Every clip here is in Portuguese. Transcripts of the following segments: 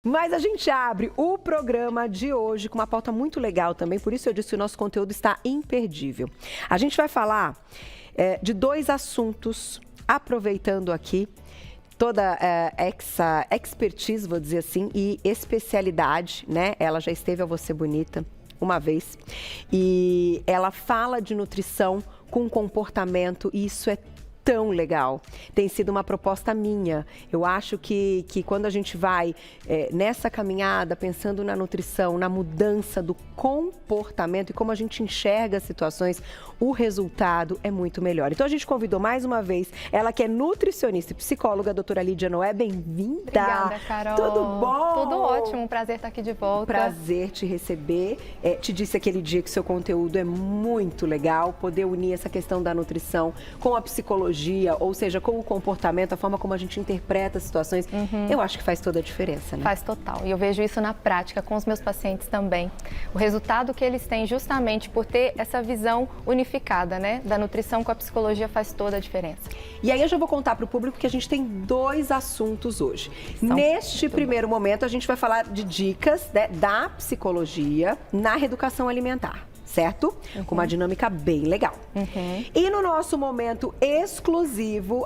Mas a gente abre o programa de hoje com uma pauta muito legal também, por isso eu disse que o nosso conteúdo está imperdível. A gente vai falar de dois assuntos, aproveitando aqui toda essa expertise, vou dizer assim, e especialidade, né? Ela já esteve ao Você Bonita uma vez e ela fala de nutrição com comportamento e isso é tão legal. Tem sido uma proposta minha. Eu acho que quando a gente vai nessa caminhada, pensando na nutrição, na mudança do comportamento e como a gente enxerga as situações, o resultado é muito melhor. Então a gente convidou mais uma vez ela que é nutricionista e psicóloga, a doutora Lídia Noé. Bem-vinda! Obrigada, Carol. Tudo bom? Tudo ótimo, um prazer estar aqui de volta. Prazer te receber. Te disse aquele dia que seu conteúdo é muito legal, poder unir essa questão da nutrição com a psicologia, ou seja, com o comportamento, a forma como a gente interpreta as situações, eu acho que faz toda a diferença, né? Faz total. E eu vejo isso na prática com os meus pacientes também. O resultado que eles têm justamente por ter essa visão unificada, né, da nutrição com a psicologia faz toda a diferença. E aí eu já vou contar para o público que a gente tem dois assuntos hoje. Neste primeiro momento, a gente vai falar de dicas, né, da psicologia na reeducação alimentar. Certo? Com uma dinâmica bem legal. E no nosso momento exclusivo,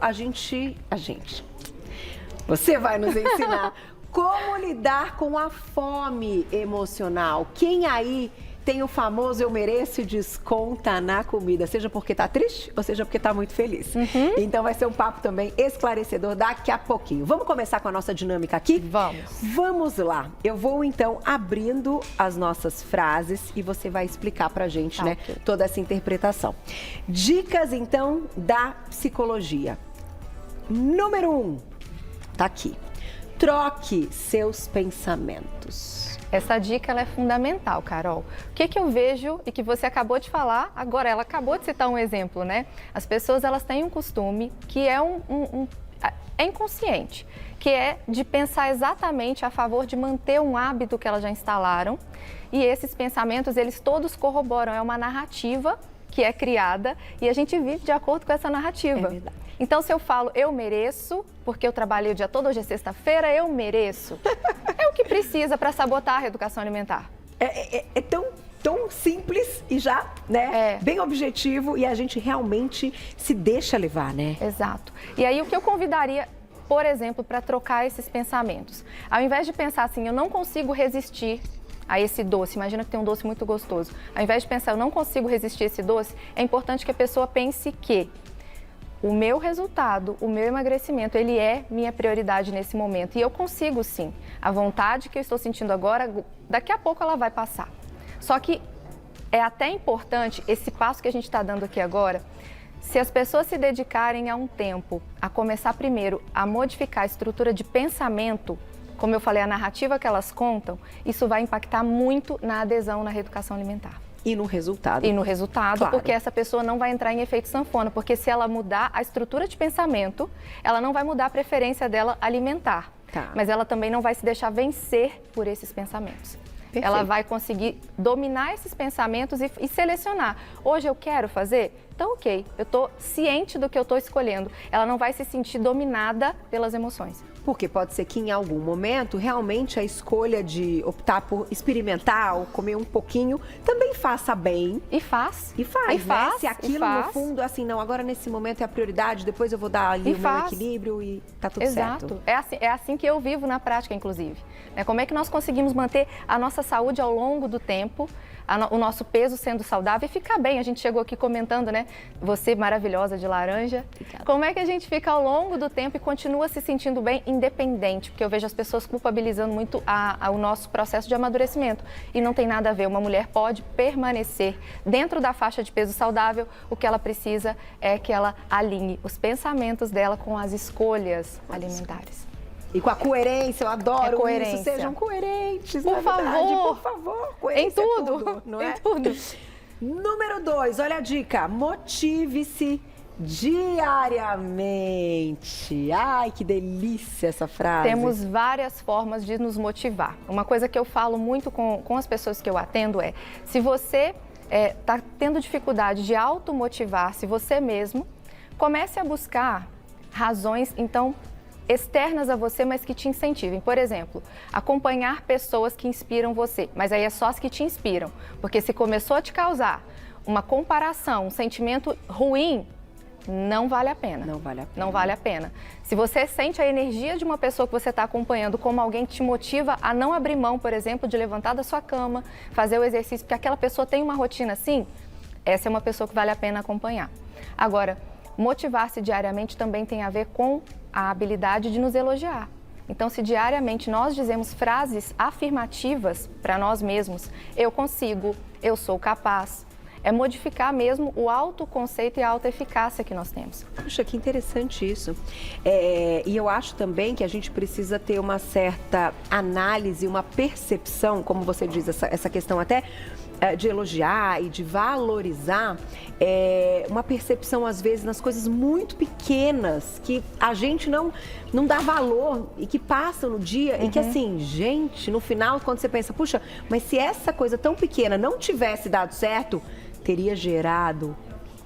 você vai nos ensinar como lidar com a fome emocional. Quem aí tem o famoso eu mereço e desconta na comida, seja porque tá triste ou seja porque tá muito feliz. Então vai ser um papo também esclarecedor daqui a pouquinho. Vamos começar com a nossa dinâmica aqui? Vamos. Vamos lá. Eu vou então abrindo as nossas frases e você vai explicar pra gente, né, toda essa interpretação. Dicas então da psicologia. Número 1, tá aqui. Troque seus pensamentos. Essa dica ela é fundamental, Carol. O que eu vejo e que você acabou de falar, agora ela acabou de citar um exemplo, né? As pessoas elas têm um costume que é é inconsciente, que é de pensar exatamente a favor de manter um hábito que elas já instalaram. E esses pensamentos, eles todos corroboram, é uma narrativa que é criada e a gente vive de acordo com essa narrativa. É verdade. Então, se eu falo, eu mereço, porque eu trabalhei o dia todo, hoje é sexta-feira, eu mereço. É o que precisa para sabotar a reeducação alimentar. É tão simples e já, né, bem objetivo e a gente realmente se deixa levar, né? Exato. E aí, o que eu convidaria, por exemplo, para trocar esses pensamentos? Ao invés de pensar assim, eu não consigo resistir a esse doce, imagina que tem um doce muito gostoso. Ao invés de pensar, eu não consigo resistir a esse doce, é importante que a pessoa pense que o meu resultado, o meu emagrecimento, ele é minha prioridade nesse momento. E eu consigo sim. A vontade que eu estou sentindo agora, daqui a pouco ela vai passar. Só que é até importante esse passo que a gente está dando aqui agora, se as pessoas se dedicarem a um tempo, a começar primeiro a modificar a estrutura de pensamento, como eu falei, a narrativa que elas contam, isso vai impactar muito na adesão na reeducação alimentar. E no resultado. E no resultado, claro. Porque essa pessoa não vai entrar em efeito sanfona, porque se ela mudar a estrutura de pensamento, ela não vai mudar a preferência dela alimentar. Mas ela também não vai se deixar vencer por esses pensamentos. Perfeito. Ela vai conseguir dominar esses pensamentos e selecionar. Hoje eu quero fazer? Então, ok, eu estou ciente do que eu estou escolhendo. Ela não vai se sentir dominada pelas emoções. Porque pode ser que em algum momento, realmente a escolha de optar por experimentar ou comer um pouquinho também faça bem. E faz. E faz, né? Se aquilo no fundo, assim, não, agora nesse momento é a prioridade, depois eu vou dar ali o meu equilíbrio e tá tudo certo. Exato. É assim que eu vivo na prática, inclusive. Como é que nós conseguimos manter a nossa saúde ao longo do tempo, o nosso peso sendo saudável e ficar bem. A gente chegou aqui comentando, né? Você maravilhosa de laranja. Obrigada. Como é que a gente fica ao longo do tempo e continua se sentindo bem independente? Porque eu vejo as pessoas culpabilizando muito o nosso processo de amadurecimento. E não tem nada a ver. Uma mulher pode permanecer dentro da faixa de peso saudável. O que ela precisa é que ela alinhe os pensamentos dela com as escolhas alimentares. E com a coerência, eu adoro coerência. isso. Sejam coerentes, por favor. Por favor, coerência em tudo, é tudo, não é? Em tudo. Número 2, olha a dica, motive-se diariamente. Ai, que delícia essa frase. Temos várias formas de nos motivar. Uma coisa que eu falo muito com as pessoas que eu atendo é, se você está tendo dificuldade de automotivar-se você mesmo, comece a buscar razões, então, externas a você, mas que te incentivem. Por exemplo, acompanhar pessoas que inspiram você, mas aí é só as que te inspiram. Porque se começou a te causar uma comparação, um sentimento ruim, não vale a pena. Não vale a pena. Não vale a pena. Se você sente a energia de uma pessoa que você está acompanhando como alguém que te motiva a não abrir mão, por exemplo, de levantar da sua cama, fazer o exercício, porque aquela pessoa tem uma rotina assim, essa é uma pessoa que vale a pena acompanhar. Agora, motivar-se diariamente também tem a ver com a habilidade de nos elogiar. Então, se diariamente nós dizemos frases afirmativas para nós mesmos, eu consigo, eu sou capaz, é modificar mesmo o autoconceito e a autoeficácia que nós temos. Puxa, que interessante isso. E eu acho também que a gente precisa ter uma certa análise, uma percepção, como você diz, essa questão até de elogiar e de valorizar, uma percepção às vezes nas coisas muito pequenas que a gente não dá valor e que passam no dia e que assim, gente, no final quando você pensa, puxa, mas se essa coisa tão pequena não tivesse dado certo, teria gerado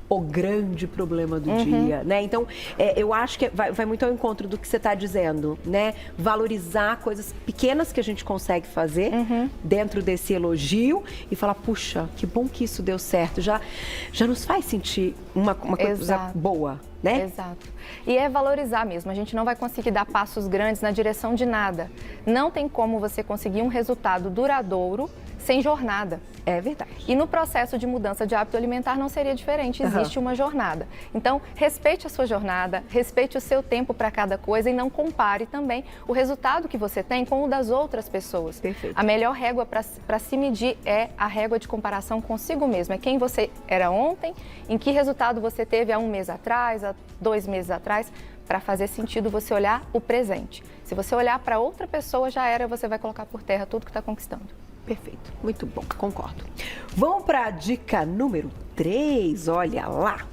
o grande problema do dia, né? Então, eu acho que vai muito ao encontro do que você está dizendo, né? Valorizar coisas pequenas que a gente consegue fazer dentro desse elogio e falar, puxa, que bom que isso deu certo. Já nos faz sentir uma coisa boa, né? Exato. E é valorizar mesmo. A gente não vai conseguir dar passos grandes na direção de nada. Não tem como você conseguir um resultado duradouro sem jornada. É verdade. E no processo de mudança de hábito alimentar não seria diferente, existe uma jornada. Então, respeite a sua jornada, respeite o seu tempo para cada coisa e não compare também o resultado que você tem com o das outras pessoas. Perfeito. A melhor régua para se medir é a régua de comparação consigo mesmo. É quem você era ontem, em que resultado você teve há um mês atrás, há 2 meses atrás, para fazer sentido você olhar o presente. Se você olhar para outra pessoa, já era, você vai colocar por terra tudo que está conquistando. Perfeito, muito bom, concordo. Vamos para a dica número 3, olha lá.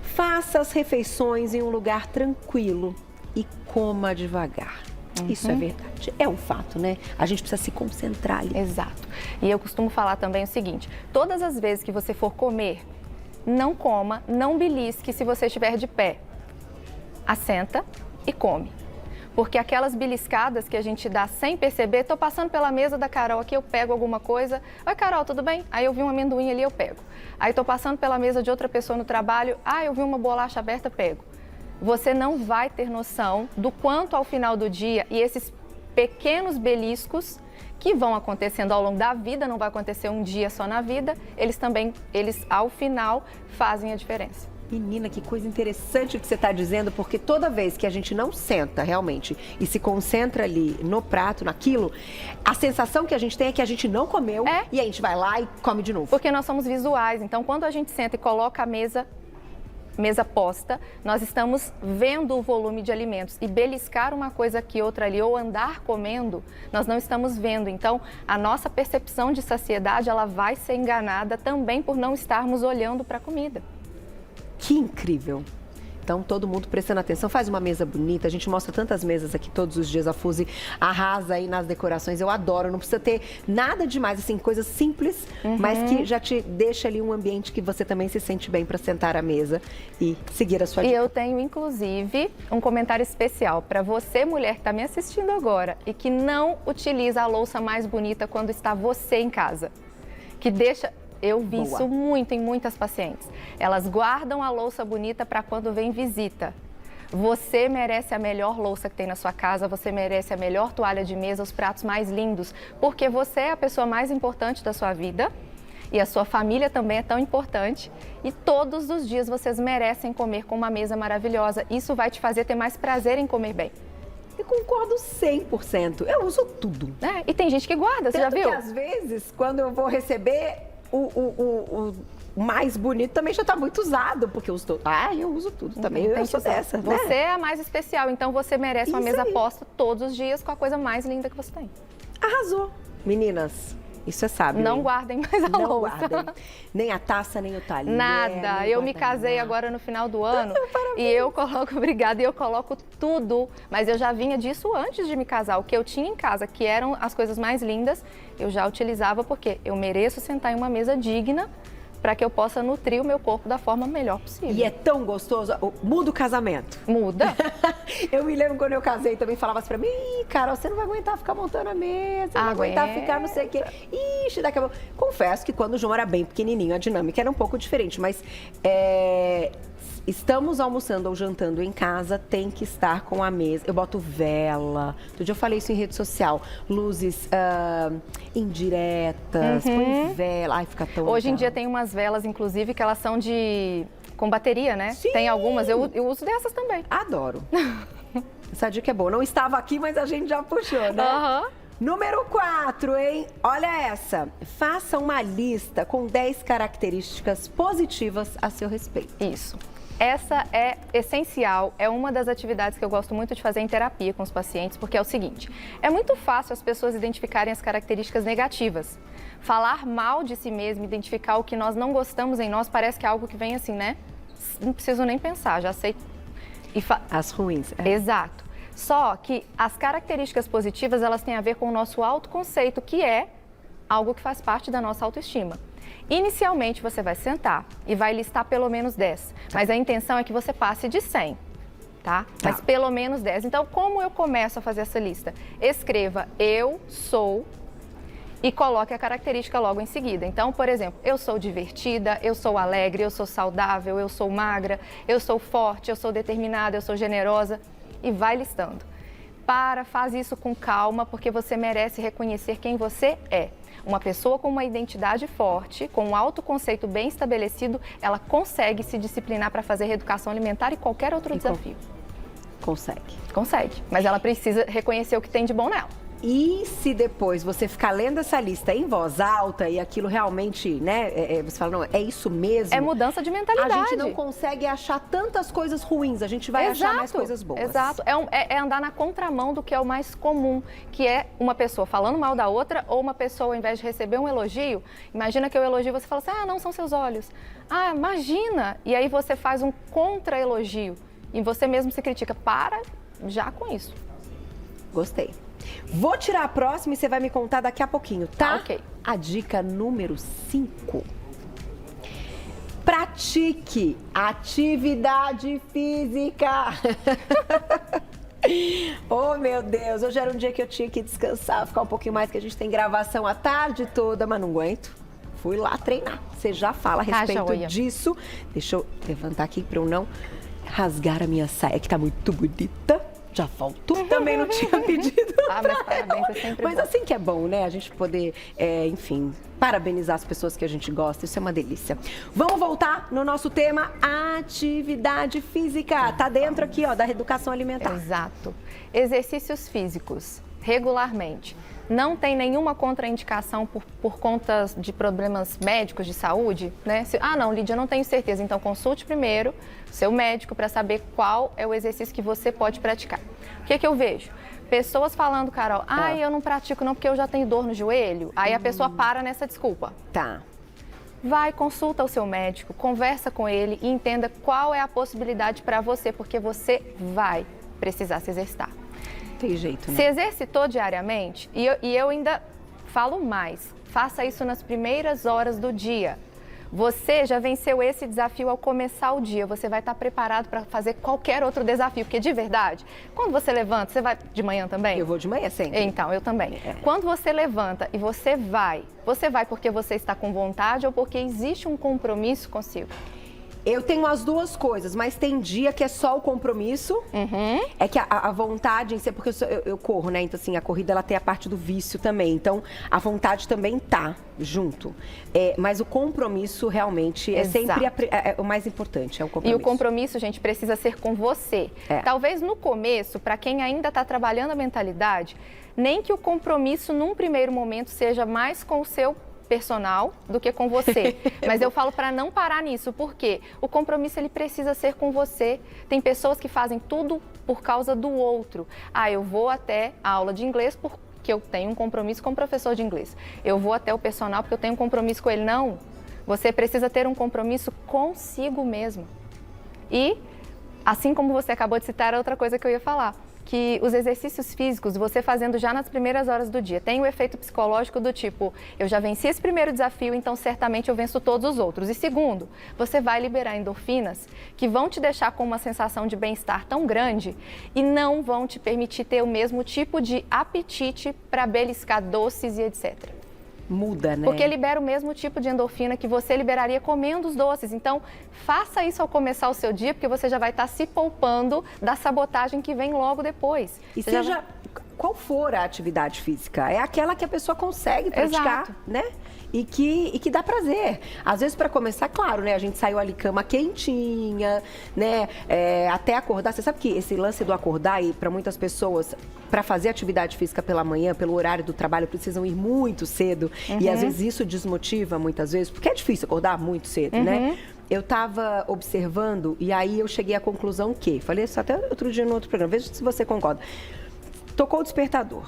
Faça as refeições em um lugar tranquilo e coma devagar. Isso é verdade, é um fato, né? A gente precisa se concentrar ali. Exato. E eu costumo falar também o seguinte, todas as vezes que você for comer, não coma, não belisque se você estiver de pé. Assenta e come. Porque aquelas beliscadas que a gente dá sem perceber, tô passando pela mesa da Carol aqui, eu pego alguma coisa. Oi, Carol, tudo bem? Aí eu vi um amendoim ali, eu pego. Aí tô passando pela mesa de outra pessoa no trabalho, eu vi uma bolacha aberta, pego. Você não vai ter noção do quanto ao final do dia, e esses pequenos beliscos que vão acontecendo ao longo da vida, não vai acontecer um dia só na vida, eles ao final fazem a diferença. Menina, que coisa interessante o que você está dizendo, porque toda vez que a gente não senta realmente e se concentra ali no prato, naquilo, a sensação que a gente tem é que a gente não comeu e a gente vai lá e come de novo. Porque nós somos visuais, então quando a gente senta e coloca a mesa posta, nós estamos vendo o volume de alimentos e beliscar uma coisa aqui, outra ali, ou andar comendo, nós não estamos vendo. Então, a nossa percepção de saciedade, ela vai ser enganada também por não estarmos olhando para a comida. Que incrível! Então, todo mundo prestando atenção, faz uma mesa bonita, a gente mostra tantas mesas aqui todos os dias, a Fuse arrasa aí nas decorações, eu adoro, não precisa ter nada demais, assim, coisas simples, mas que já te deixa ali um ambiente que você também se sente bem para sentar à mesa e seguir a sua dica. E eu tenho, inclusive, um comentário especial para você, mulher que está me assistindo agora e que não utiliza a louça mais bonita quando está você em casa, que deixa... Eu vi isso muito em muitas pacientes. Elas guardam a louça bonita para quando vem visita. Você merece a melhor louça que tem na sua casa, você merece a melhor toalha de mesa, os pratos mais lindos, porque você é a pessoa mais importante da sua vida e a sua família também é tão importante. E todos os dias vocês merecem comer com uma mesa maravilhosa. Isso vai te fazer ter mais prazer em comer bem. Eu concordo 100%. Eu uso tudo. E tem gente que guarda, você já viu? Que às vezes, quando eu vou receber... O mais bonito também já está muito usado, porque eu uso tudo. Eu uso tudo também, eu sou dessa, né? Você é a mais especial, então você merece uma mesa posta todos os dias com a coisa mais linda que você tem. Arrasou. Meninas, isso é sábio. Não guardem mais a louça. Não guardem. Nem a taça, nem o talher. Nada. Eu me casei agora no final do ano e eu coloco, obrigada, e eu coloco tudo. Mas eu já vinha disso antes de me casar. O que eu tinha em casa, que eram as coisas mais lindas, eu já utilizava porque eu mereço sentar em uma mesa digna para que eu possa nutrir o meu corpo da forma melhor possível. E é tão gostoso. Muda o casamento. Muda. Eu me lembro quando eu casei, também falava assim pra mim, Ih, Carol, você não vai aguentar ficar montando a mesa, não vai aguentar ficar não sei o quê. Ixi, daqui a pouco. Confesso que quando o João era bem pequenininho, a dinâmica era um pouco diferente, mas estamos almoçando ou jantando em casa, tem que estar com a mesa. Eu boto vela. Outro dia eu falei isso em rede social. Luzes indiretas, põe vela. Ai, fica tão Hoje em legal. dia tem umas velas, inclusive, que elas são com bateria, né? Sim. Tem algumas, eu uso dessas também. Adoro. Essa dica é boa. Não estava aqui, mas a gente já puxou, né? Aham. Número 4, hein? Olha essa. Faça uma lista com 10 características positivas a seu respeito. Isso. Essa é essencial, é uma das atividades que eu gosto muito de fazer em terapia com os pacientes, porque é o seguinte, é muito fácil as pessoas identificarem as características negativas. Falar mal de si mesmo, identificar o que nós não gostamos em nós, parece que é algo que vem assim, né? Não preciso nem pensar, já sei. As ruins. Exato. Só que as características positivas, elas têm a ver com o nosso autoconceito, que é algo que faz parte da nossa autoestima. Inicialmente, você vai sentar e vai listar pelo menos 10, mas a intenção é que você passe de 100, tá? Mas pelo menos 10. Então, como eu começo a fazer essa lista? Escreva eu sou e coloque a característica logo em seguida. Então, por exemplo, eu sou divertida, eu sou alegre, eu sou saudável, eu sou magra, eu sou forte, eu sou determinada, eu sou generosa e vai listando. Faz isso com calma, porque você merece reconhecer quem você é. Uma pessoa com uma identidade forte, com um autoconceito bem estabelecido, ela consegue se disciplinar para fazer reeducação alimentar e qualquer outro desafio. Consegue. Consegue, mas ela precisa reconhecer o que tem de bom nela. E se depois você ficar lendo essa lista em voz alta e aquilo realmente, né, você fala, não, é isso mesmo. É mudança de mentalidade. A gente não consegue achar tantas coisas ruins, a gente vai achar mais coisas boas. Exato, é andar na contramão do que é o mais comum, que é uma pessoa falando mal da outra ou uma pessoa, ao invés de receber um elogio, imagina que eu elogio, você fala assim, ah, não, são seus olhos. Ah, imagina! E aí você faz um contra-elogio e você mesmo se critica. Para já com isso. Gostei. Vou tirar a próxima e você vai me contar daqui a pouquinho, tá? Ok. A dica número 5. Pratique atividade física. Oh, meu Deus, hoje era um dia que eu tinha que descansar, ficar um pouquinho mais, que a gente tem gravação a tarde toda, mas não aguento. Fui lá treinar. Você já fala a respeito disso. Deixa eu levantar aqui para eu não rasgar a minha saia, que tá muito bonita. Já volto. Também não tinha pedido. Mas parabéns, é sempre Mas bom. assim que é bom, né? A gente poder, enfim, parabenizar as pessoas que a gente gosta. Isso é uma delícia. Vamos voltar no nosso tema atividade física. Tá dentro aqui, ó, da reeducação alimentar. Exato. Exercícios físicos, regularmente. Não tem nenhuma contraindicação por conta de problemas médicos de saúde, né? Não, Lídia, eu não tenho certeza. Então, consulte primeiro o seu médico para saber qual é o exercício que você pode praticar. O que eu vejo? Pessoas falando, Carol, eu não pratico não porque eu já tenho dor no joelho. Aí a pessoa para nessa desculpa. Tá. Vai, consulta o seu médico, conversa com ele e entenda qual é a possibilidade para você, porque você vai precisar se exercitar. Tem jeito, né? Se exercitou diariamente, e eu ainda falo mais, faça isso nas primeiras horas do dia. Você já venceu esse desafio ao começar o dia, você vai estar preparado para fazer qualquer outro desafio, porque de verdade, quando você levanta, você vai de manhã também? Eu vou de manhã sempre. Então, eu também. Quando você levanta e você vai porque você está com vontade ou porque existe um compromisso consigo? Eu tenho as duas coisas, mas tem dia que é só o compromisso. É que a vontade em si, porque eu corro, né? Então, assim, a corrida ela tem a parte do vício também. Então, a vontade também tá junto. Mas o compromisso realmente é sempre o mais importante, é o compromisso. E o compromisso, gente, precisa ser com você. Talvez no começo, para quem ainda está trabalhando a mentalidade, nem que o compromisso num primeiro momento seja mais com o seu personal do que com você. Mas eu falo para não parar nisso, porque o compromisso ele precisa ser com você. Tem pessoas que fazem tudo por causa do outro. Eu vou até a aula de inglês porque eu tenho um compromisso com o professor de inglês. Eu vou até o personal porque eu tenho um compromisso com ele. Não. Você precisa ter um compromisso consigo mesmo. E, assim como você acabou de citar, outra coisa que eu ia falar, que os exercícios físicos, você fazendo já nas primeiras horas do dia, tem o efeito psicológico do tipo, eu já venci esse primeiro desafio, então certamente eu venço todos os outros. E segundo, você vai liberar endorfinas que vão te deixar com uma sensação de bem-estar tão grande e não vão te permitir ter o mesmo tipo de apetite para beliscar doces e etc. Muda, né? Porque libera o mesmo tipo de endorfina que você liberaria comendo os doces. Então, faça isso ao começar o seu dia, porque você já vai estar se poupando da sabotagem que vem logo depois. E seja qual for a atividade física, é aquela que a pessoa consegue praticar, Exato. né? E que dá prazer. Às vezes, para começar, claro, né? A gente saiu ali cama quentinha, né? Até acordar. Você sabe que esse lance do acordar, e para muitas pessoas, para fazer atividade física pela manhã, pelo horário do trabalho, precisam ir muito cedo. E às vezes isso desmotiva muitas vezes, porque é difícil acordar muito cedo, né? Eu estava observando e aí eu cheguei à conclusão que, falei isso até outro dia no outro programa, veja se você concorda. Tocou o despertador,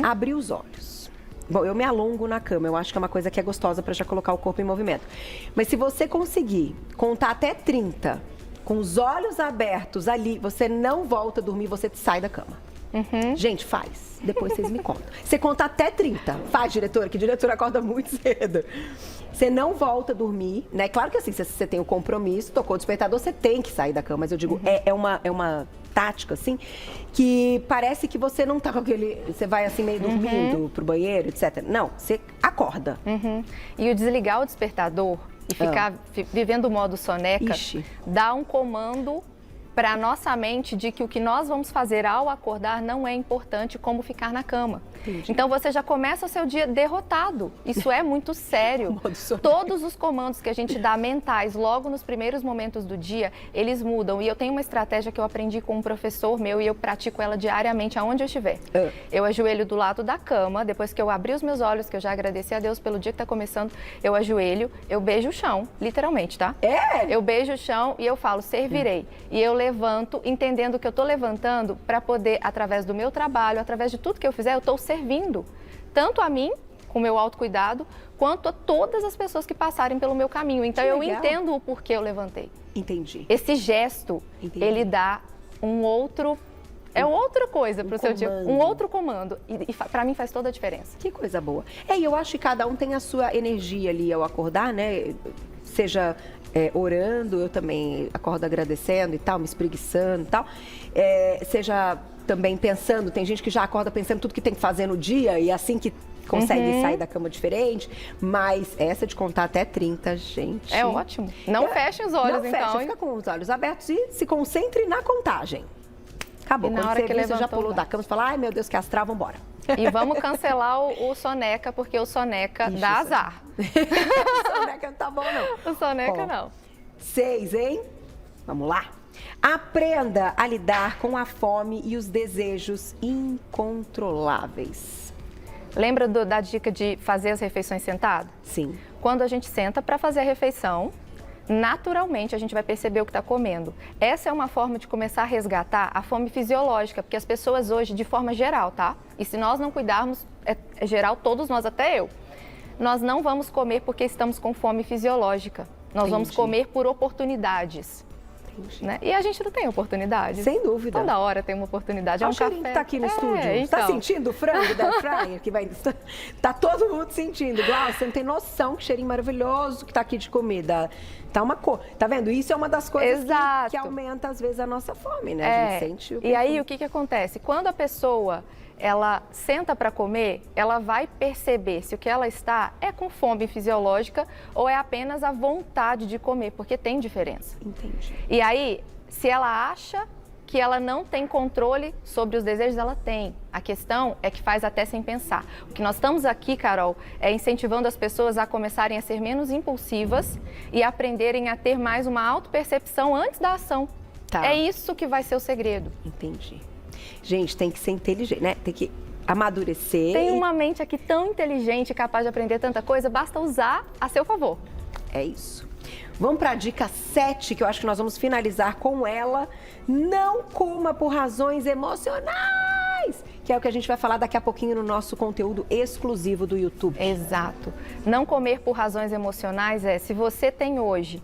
abri os olhos. Bom, eu me alongo na cama, eu acho que é uma coisa que é gostosa para já colocar o corpo em movimento. Mas se você conseguir contar até 30, com os olhos abertos ali, você não volta a dormir, você sai da cama. Gente, faz. Depois vocês me contam. Você conta até 30. Faz, diretora, que diretora acorda muito cedo. Você não volta a dormir, né? Claro que assim, se você tem o compromisso, tocou o despertador, você tem que sair da cama. Mas eu digo, é uma tática, assim, que parece que você não tá com aquele... Você vai assim meio dormindo pro banheiro, etc. Não, você acorda. E o desligar o despertador e ficar vivendo o modo soneca, dá um comando para a nossa mente de que o que nós vamos fazer ao acordar não é importante como ficar na cama. Entendi. Então você já começa o seu dia derrotado. Isso é muito sério. Todos os comandos que a gente dá mentais logo nos primeiros momentos do dia, eles mudam. E eu tenho uma estratégia que eu aprendi com um professor meu e eu pratico ela diariamente aonde eu estiver. Eu ajoelho do lado da cama, depois que eu abri os meus olhos, que eu já agradeci a Deus pelo dia que está começando, eu ajoelho, eu beijo o chão, literalmente, tá? Eu beijo o chão e eu falo, servirei. E eu levanto, entendendo que eu estou levantando para poder, através do meu trabalho, através de tudo que eu fizer, eu estou servindo. Tanto a mim, com o meu autocuidado, quanto a todas as pessoas que passarem pelo meu caminho. Então, eu entendo o porquê eu levantei. Entendi. Esse gesto, ele dá um outro... É outra coisa para o seu dia, um outro comando. E para mim faz toda a diferença. Que coisa boa. E eu acho que cada um tem a sua energia ali ao acordar, né? Seja orando, eu também acordo agradecendo e tal, me espreguiçando e tal. Seja também pensando, tem gente que já acorda pensando tudo que tem que fazer no dia e assim que consegue sair da cama diferente. Mas essa de contar até 30, gente... É ótimo. Não fechem os olhos, então. Não fecha, fica com os olhos abertos e se concentre na contagem. Acabou. E na quando hora você que viu, você já levantou, pulou da cama e fala, ai meu Deus, que astral, vambora. E vamos cancelar o soneca, porque o soneca dá azar. O soneca não tá bom, não. O soneca não. 6, hein? Vamos lá. Aprenda a lidar com a fome e os desejos incontroláveis. Lembra da dica de fazer as refeições sentado? Sim. Quando a gente senta para fazer a refeição, naturalmente a gente vai perceber o que está comendo. Essa é uma forma de começar a resgatar a fome fisiológica, porque as pessoas hoje, de forma geral, tá? E se nós não cuidarmos, é geral, todos nós, até eu, nós não vamos comer porque estamos com fome fisiológica. Nós vamos comer por oportunidades. Né? E a gente não tem oportunidade. Sem dúvida. Toda hora tem uma oportunidade. Olha o cheirinho que tá aqui no estúdio. Então. Tá sentindo o frango da fryer que vai... Tá todo mundo sentindo. Glaucia, você não tem noção que cheirinho maravilhoso que tá aqui de comida. Tá uma cor. Tá vendo? Isso é uma das coisas que aumenta, às vezes, a nossa fome, né? A gente sente o... E aí, o que acontece? Quando a pessoa... ela senta para comer, ela vai perceber se o que ela está é com fome fisiológica ou é apenas a vontade de comer, porque tem diferença. Entendi. E aí, se ela acha que ela não tem controle sobre os desejos, ela tem. A questão é que faz até sem pensar. O que nós estamos aqui, Carol, é incentivando as pessoas a começarem a ser menos impulsivas e aprenderem a ter mais uma autopercepção antes da ação. Tá. É isso que vai ser o segredo. Entendi. Gente, tem que ser inteligente, né? Tem que amadurecer. Tem uma mente aqui tão inteligente, capaz de aprender tanta coisa, basta usar a seu favor. É isso. Vamos para a dica 7, que eu acho que nós vamos finalizar com ela. Não coma por razões emocionais, que é o que a gente vai falar daqui a pouquinho no nosso conteúdo exclusivo do YouTube. Exato. Não comer por razões emocionais se você tem hoje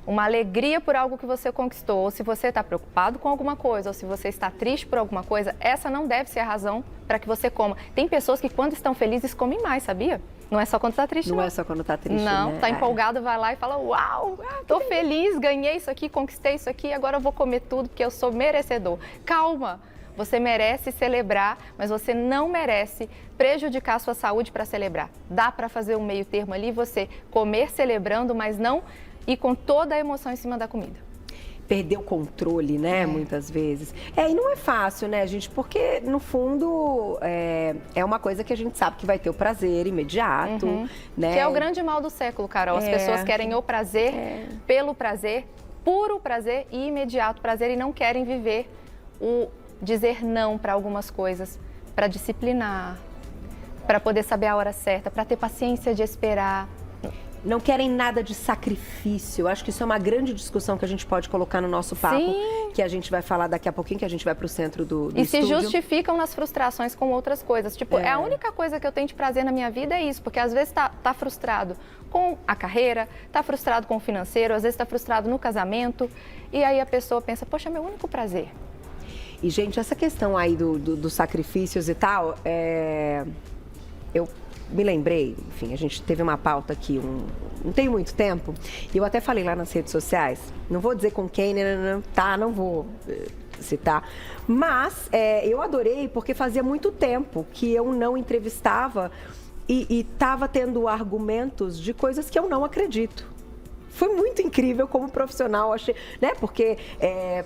uma alegria por algo que você conquistou, ou se você está preocupado com alguma coisa, ou se você está triste por alguma coisa, essa não deve ser a razão para que você coma. Tem pessoas que quando estão felizes comem mais, sabia? Não é só quando está triste, não. Não é só quando está triste, não, né? está empolgado, vai lá e fala, uau, tô feliz, ganhei isso aqui, conquistei isso aqui, agora eu vou comer tudo porque eu sou merecedor. Calma! Você merece celebrar, mas você não merece prejudicar a sua saúde para celebrar. Dá para fazer um meio termo ali, você comer celebrando, mas não ir com toda a emoção em cima da comida. Perder o controle, né, muitas vezes. E não é fácil, né, gente? Porque, no fundo, é uma coisa que a gente sabe que vai ter o prazer imediato, né? Que é o grande mal do século, Carol. As pessoas querem o prazer pelo prazer, puro prazer e imediato prazer e não querem viver o dizer não para algumas coisas, para disciplinar, para poder saber a hora certa, para ter paciência de esperar. Não querem nada de sacrifício. Eu acho que isso é uma grande discussão que a gente pode colocar no nosso papo, que a gente vai falar daqui a pouquinho, que a gente vai para o centro do e estúdio. Se justificam nas frustrações com outras coisas. Tipo, a única coisa que eu tenho de prazer na minha vida é isso, porque às vezes tá frustrado com a carreira, tá frustrado com o financeiro, às vezes tá frustrado no casamento, e aí a pessoa pensa, poxa, é meu único prazer. E, gente, essa questão aí dos sacrifícios e tal, eu me lembrei, enfim, a gente teve uma pauta aqui, não tem muito tempo, e eu até falei lá nas redes sociais, não vou dizer com quem, não vou citar, mas eu adorei porque fazia muito tempo que eu não entrevistava e estava tendo argumentos de coisas que eu não acredito. Foi muito incrível como profissional, achei, né? Porque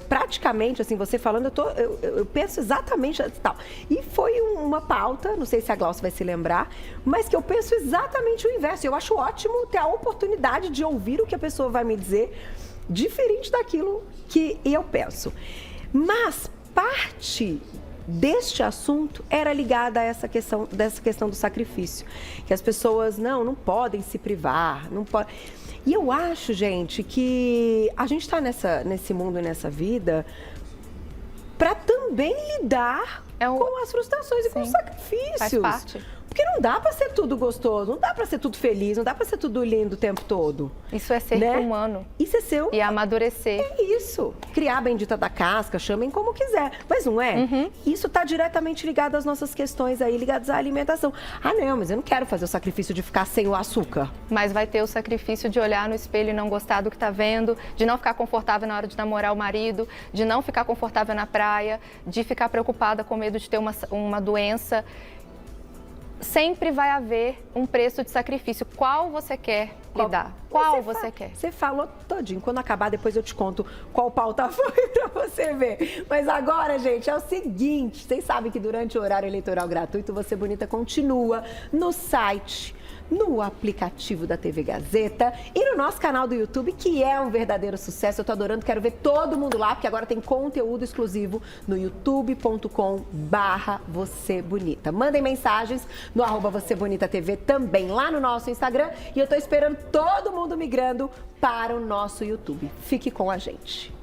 praticamente, assim, você falando, eu penso exatamente tal. E foi uma pauta, não sei se a Glaucia vai se lembrar, mas que eu penso exatamente o inverso. Eu acho ótimo ter a oportunidade de ouvir o que a pessoa vai me dizer, diferente daquilo que eu penso. Mas parte deste assunto era ligada a dessa questão do sacrifício. Que as pessoas não podem se privar, não podem. E eu acho, gente, que a gente está nesse mundo e nessa vida para também lidar com as frustrações e com os sacrifícios. Faz parte. Porque não dá para ser tudo gostoso, não dá para ser tudo feliz, não dá para ser tudo lindo o tempo todo. Isso é ser humano. Isso é ser humano. E amadurecer. É isso. Criar a bendita da casca, chamem como quiser. Mas não é? Isso está diretamente ligado às nossas questões aí, ligadas à alimentação. Ah, não, mas eu não quero fazer o sacrifício de ficar sem o açúcar. Mas vai ter o sacrifício de olhar no espelho e não gostar do que está vendo, de não ficar confortável na hora de namorar o marido, de não ficar confortável na praia, de ficar preocupada com medo de ter uma doença. Sempre vai haver um preço de sacrifício. Qual você quer lidar? Qual você quer? Você falou todinho. Quando acabar, depois eu te conto qual pauta foi pra você ver. Mas agora, gente, é o seguinte. Vocês sabem que durante o horário eleitoral gratuito, Você Bonita continua no site, no aplicativo da TV Gazeta e no nosso canal do YouTube, que é um verdadeiro sucesso. Eu tô adorando, quero ver todo mundo lá, porque agora tem conteúdo exclusivo no youtube.com/Você Bonita. Mandem mensagens no @VocêBonitaTV, também lá no nosso Instagram, e eu tô esperando todo mundo migrando para o nosso YouTube. Fique com a gente.